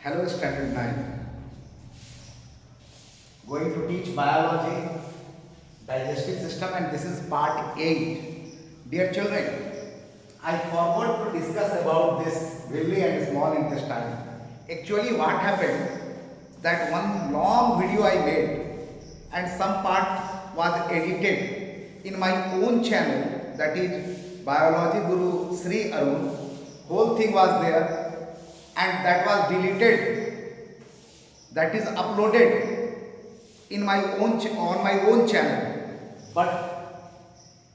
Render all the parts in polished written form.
Hello, Standard 9. Going to teach biology, digestive system, and this is part 8. Dear children, I forgot to discuss about this villi and small intestine. Actually, what happened that one long video I made and some part was edited in my own channel, that is Biology Guru Sri Arun. Whole thing was there and that was deleted, that is uploaded in my own on my own channel, but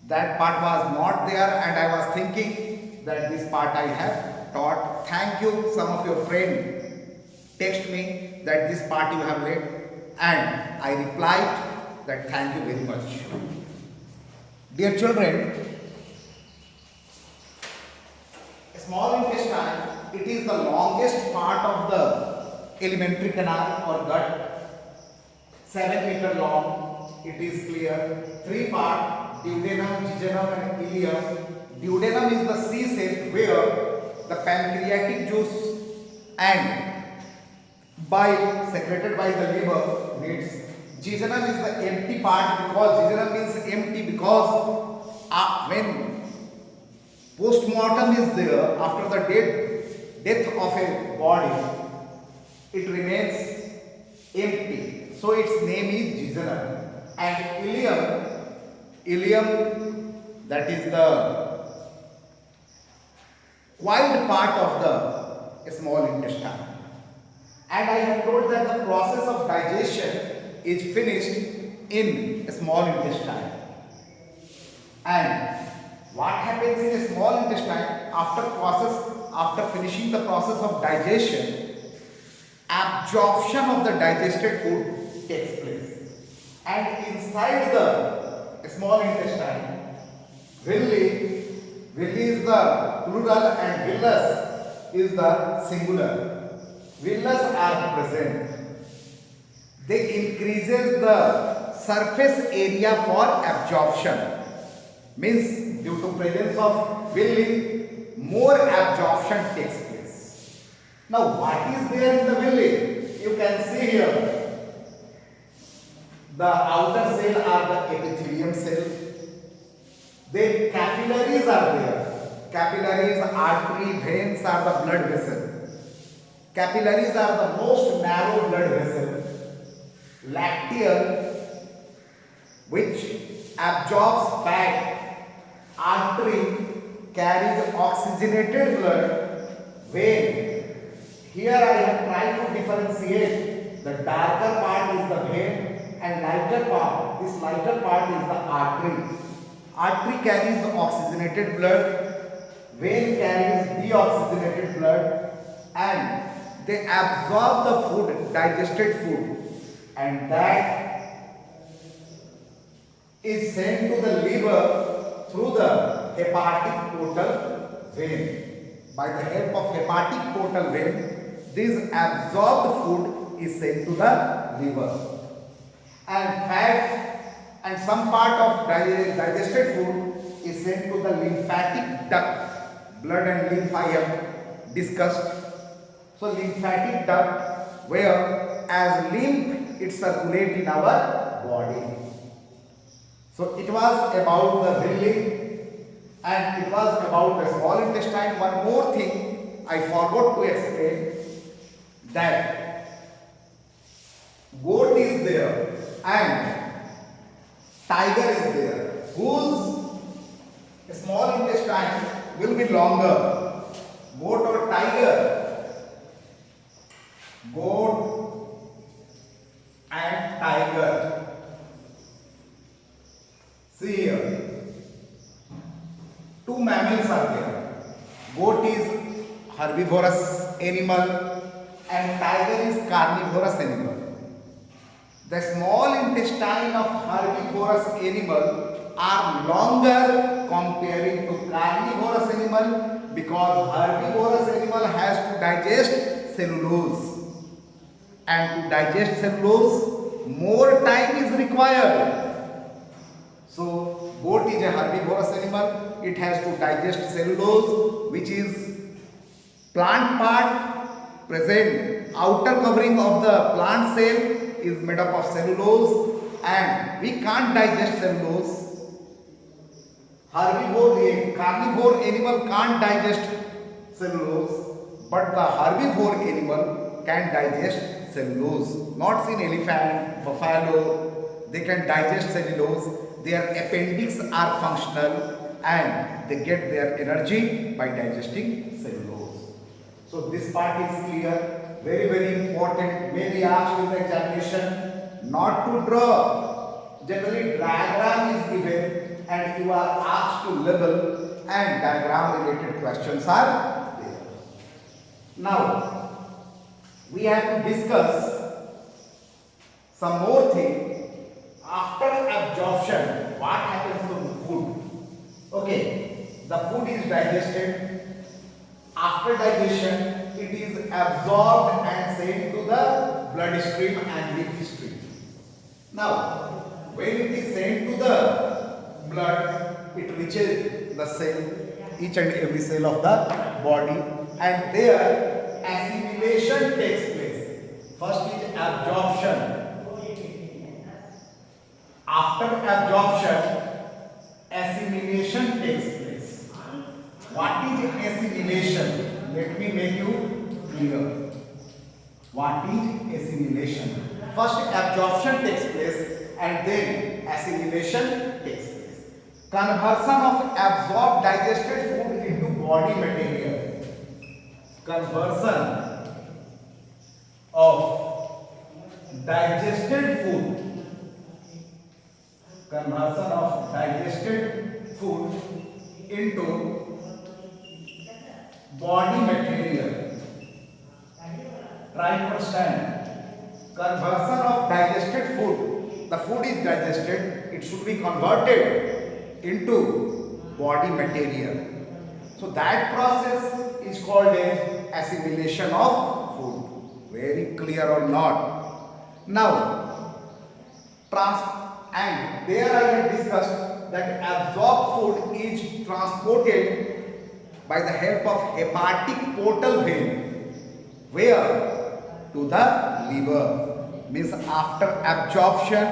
that part was not there and I was thinking that this part I have taught. Thank you, some of your friends text me that this part you have read and I replied that thank you very much. Dear children, small intestine, it is the longest part of the alimentary canal or gut, 7 meter long, it is clear. 3 parts, duodenum, jejunum and ileum. Duodenum is the C-shape where the pancreatic juice and bile secreted by the liver meets. Jejunum is the empty part, because jejunum means empty because when postmortem is there, after the death of a body, it remains empty. So its name is jejunum. And ileum, that is the coiled part of the small intestine. And I have told that the process of digestion is finished in small intestine. And what happens in a small intestine after finishing the process of digestion? Absorption of the digested food takes place. And inside the small intestine, villi is the plural and villus is the singular. Villus are present. They increases the surface area for absorption. Means due to presence of villi, more absorption takes place. Now what is there in the villi? You can see here. The outer cell are the epithelium cell. Then capillaries are there. Capillaries, artery, veins are the blood vessel. Capillaries are the most narrow blood vessel. Lacteal, which absorbs fat. Artery carries oxygenated blood. Vein, here I have tried to differentiate. The darker part is the vein and lighter part, this lighter part is the artery. Artery carries the oxygenated blood, vein carries deoxygenated blood, and they absorb the food, digested food, and that is sent to the liver through the hepatic portal vein. By the help of hepatic portal vein, this absorbed food is sent to the liver. And fat and some part of digested food is sent to the lymphatic duct. Blood and lymph I have discussed. So lymphatic duct, where as lymph it circulates in our body. So it was about the villi and it was about the small intestine. One more thing I forgot to explain, that goat is there and tiger is there, whose small intestine will be longer. Goat or tiger? Goat and tiger. See here, 2 mammals are there. Goat is herbivorous animal and tiger is carnivorous animal. The small intestine of herbivorous animal are longer comparing to carnivorous animal, because herbivorous animal has to digest cellulose, and to digest cellulose more time is required. So goat is a herbivorous animal, it has to digest cellulose, which is plant part present outer covering of the plant cell is made up of cellulose, and we can't digest cellulose. Carnivore animal can't digest cellulose, but the herbivore animal can digest cellulose. Not in elephant, buffalo, they can digest cellulose. Their appendix are functional and they get their energy by digesting cellulose. So this part is clear, very very important, may be asked in the examination. Not to draw, generally diagram is given and you are asked to label, and diagram related questions are there. Now we have to discuss some more thing. After absorption, what happens to the food? Okay, the food is digested. After digestion, it is absorbed and sent to the bloodstream and lymph stream. Now, when it is sent to the blood, it reaches the cell, each and every cell of the body, and there assimilation takes place. First is absorption. After absorption, assimilation takes place. What is assimilation? Let me make you clear. What is assimilation? First absorption takes place and then assimilation takes place. Conversion of absorbed digested food into body material. Conversion of digested food. Conversion of digested food into body material. Try to understand. Conversion of digested food. The food is digested, it should be converted into body material. So that process is called as assimilation of food. Very clear or not? Now, and there I have discussed that absorbed food is transported by the help of hepatic portal vein. Where? To the liver. Means after absorption,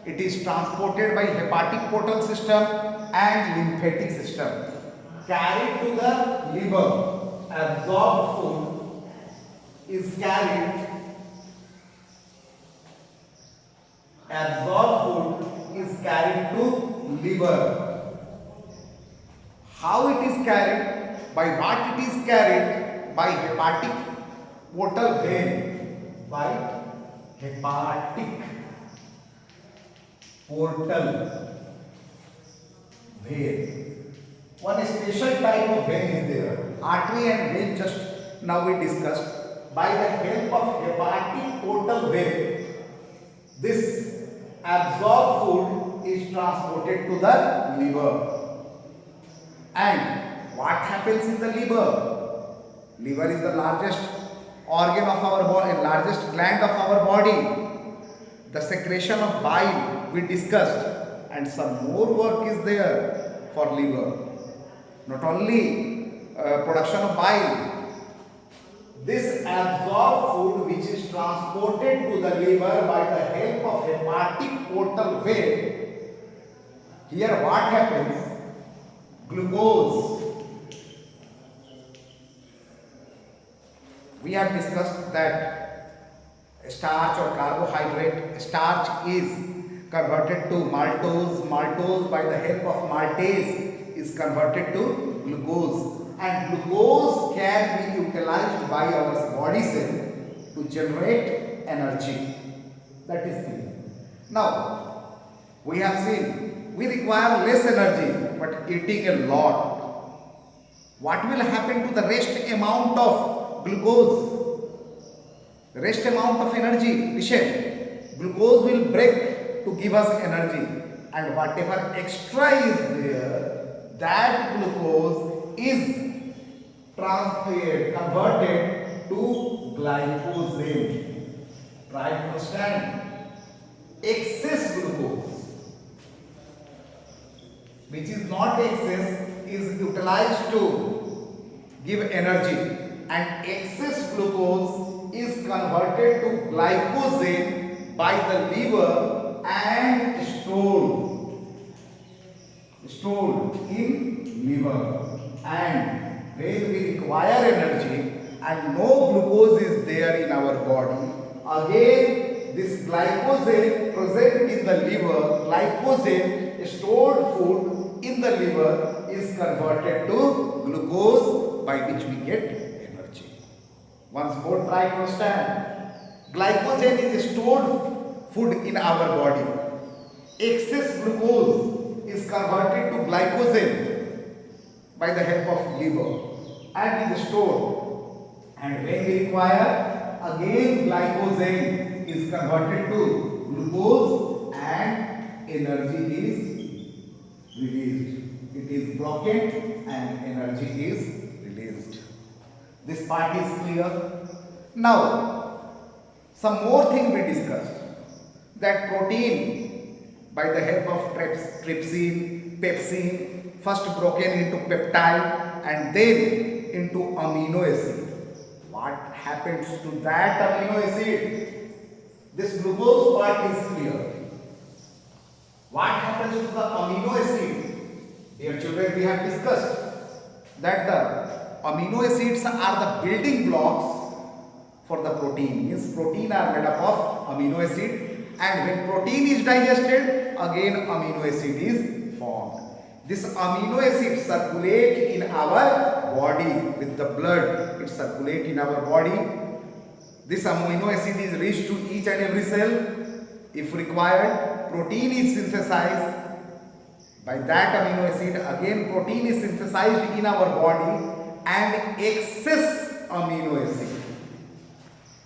it is transported by hepatic portal system and lymphatic system. Carried to the liver. Absorbed food is carried. Absorbed food is carried to liver. How it is carried? By what it is carried? By hepatic portal vein. By hepatic portal vein. One special type of vein is there. Artery and vein just now we discussed. By the help of hepatic portal vein, this absorbed food is transported to the liver. And what happens in the liver? Liver is the largest organ of our body, largest gland of our body. The secretion of bile we discussed, and some more work is there for liver. Not only production of bile, this absorbed food which is transported to the liver by the help of hepatic portal vein. Here what happens? Glucose. We have discussed that starch or carbohydrate. Starch is converted to maltose. Maltose by the help of maltase is converted to glucose. And glucose can be utilized by our body cell to generate energy. That is clear. Now, we have seen we require less energy but eating a lot. What will happen to the rest amount of glucose? The rest amount of energy, Vishen, glucose will break to give us energy, and whatever extra is there, that glucose is converted to glycogen. Try to understand. Excess glucose, which is not excess, is utilized to give energy, and excess glucose is converted to glycogen by the liver and stored in liver. And when we require energy and no glucose is there in our body, again this glycogen present in the liver, glycogen stored food in the liver is converted to glucose by which we get energy. Once more try to understand. Glycogen is stored food in our body. Excess glucose is converted to glycogen by the help of liver and is stored. And when we require, again glycogen is converted to glucose and energy is released. It is broken and energy is released. This part is clear. Now, some more thing we discussed, that protein by the help of trypsin, pepsin, first broken into peptide and then into amino acid. What happens to that amino acid? This glucose part is clear. What happens to the amino acid? Dear children, we have discussed that the amino acids are the building blocks for the protein. Means protein are made up of amino acid, and when protein is digested, again amino acid is formed. This amino acid circulate in our body with the blood. It circulate in our body. This amino acid is reached to each and every cell. If required, protein is synthesized. By that amino acid, again protein is synthesized in our body, and excess amino acid.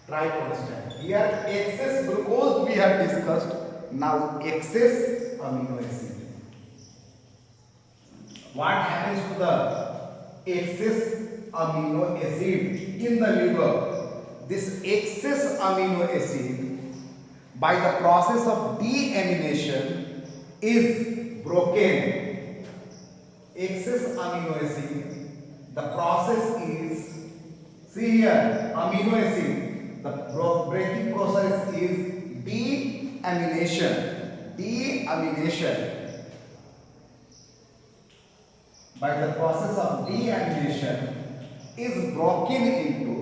Try to understand. Here excess glucose we have discussed. Now excess amino acid. What happens to the excess amino acid in the liver? This excess amino acid, by the process of deamination, is broken. Excess amino acid, the process is, see here, amino acid, the breaking process is deamination. Deamination. By the process of deamination is broken into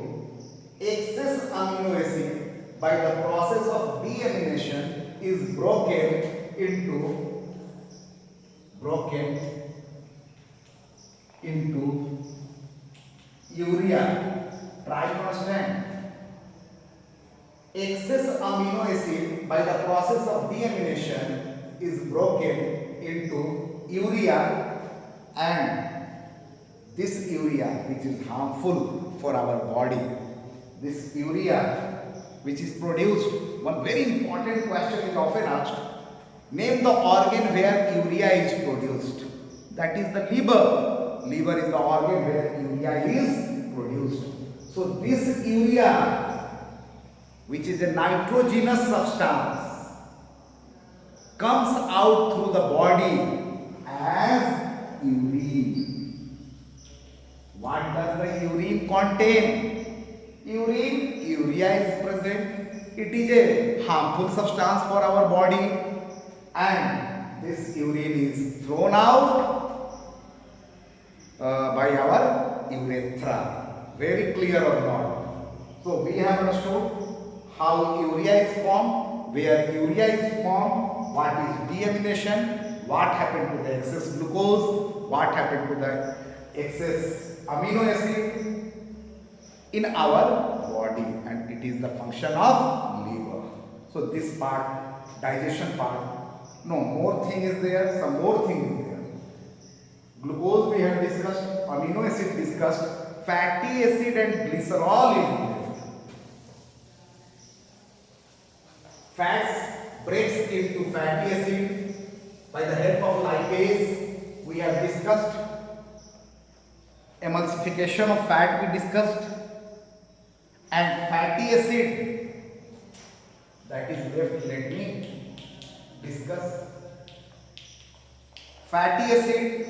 excess amino acid. By the process of deamination is broken into urea. Try to understand. Excess amino acid by the process of deamination is broken into urea, and this urea, which is harmful for our body, this urea which is produced, one very important question is often asked, name the organ where urea is produced. That is the liver. Liver is the organ where urea is produced. So this urea, which is a nitrogenous substance, comes out through the body as urine. What does the urine contain? Urea is present. It is a harmful substance for our body, and this urine is thrown out by our urethra. Very clear or not? So we have understood how urea is formed, where urea is formed, what is deamination, what happened to the excess glucose, what happened to the excess amino acid in our body, and it is the function of liver. So this part, digestion part, no more thing is there, some more thing is there. Glucose we have discussed, amino acid discussed, fatty acid and glycerol is there. Fats breaks into fatty acid by the help of lipase. We have discussed emulsification of fat, we discussed, and fatty acid, that is left. Let me discuss fatty acid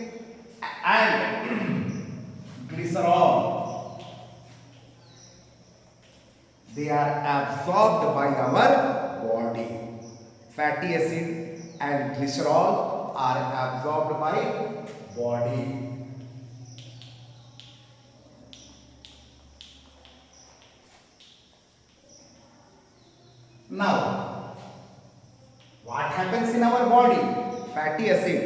and glycerol. They are absorbed by our body. Fatty acid and glycerol are absorbed by body. Now, what happens in our body? Fatty acid,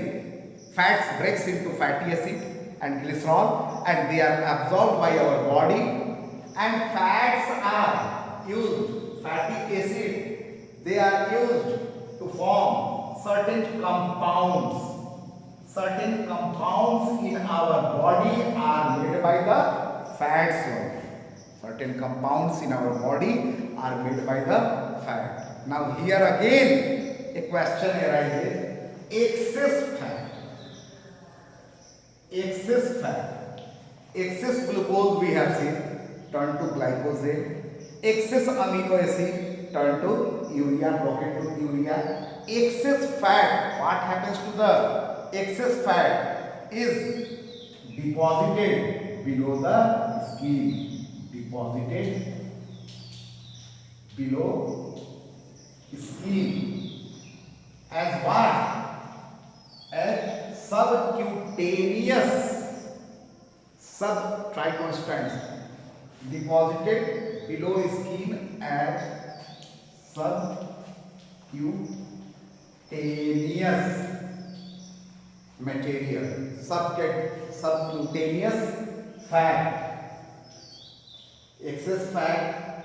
fats breaks into fatty acid and glycerol, and they are absorbed by our body, and fats are used, fatty acid, they are used to form certain compounds. Certain compounds in our body are made by the fats only. Certain compounds in our body are made by the fat. Now here again a question arises. Excess fat. Excess fat. Excess glucose we have seen turn to glycogen. Excess amino acid turn to urea, broken to urea. Excess fat, what happens to the excess fat is deposited below the skin. Deposited below skin as what? As subcutaneous subtriconstants, deposited below skin as subcutaneous material, subcutaneous fat. Excess fat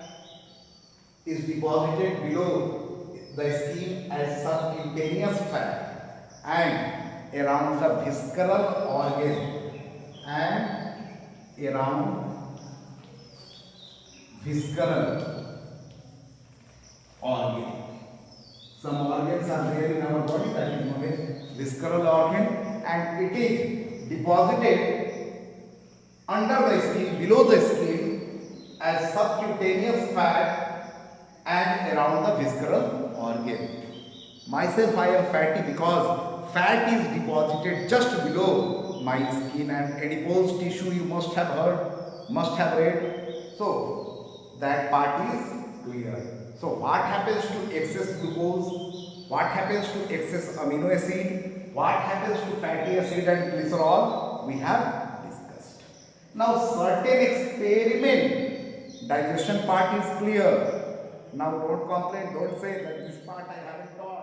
is deposited below the skin as subcutaneous fat and around the visceral organ Some organs are there in our body, that is known as visceral organ, and it is deposited under the skin, below the skin as subcutaneous fat and around the visceral organ. Myself, I am fatty because fat is deposited just below my skin, and adipose tissue you must have heard, must have read. So that part is clear. So what happens to excess glucose? What happens to excess amino acid? What happens to fatty acid and glycerol? We have discussed. Now certain experiment, digestion part is clear. Now don't complain, don't say that this part I haven't taught.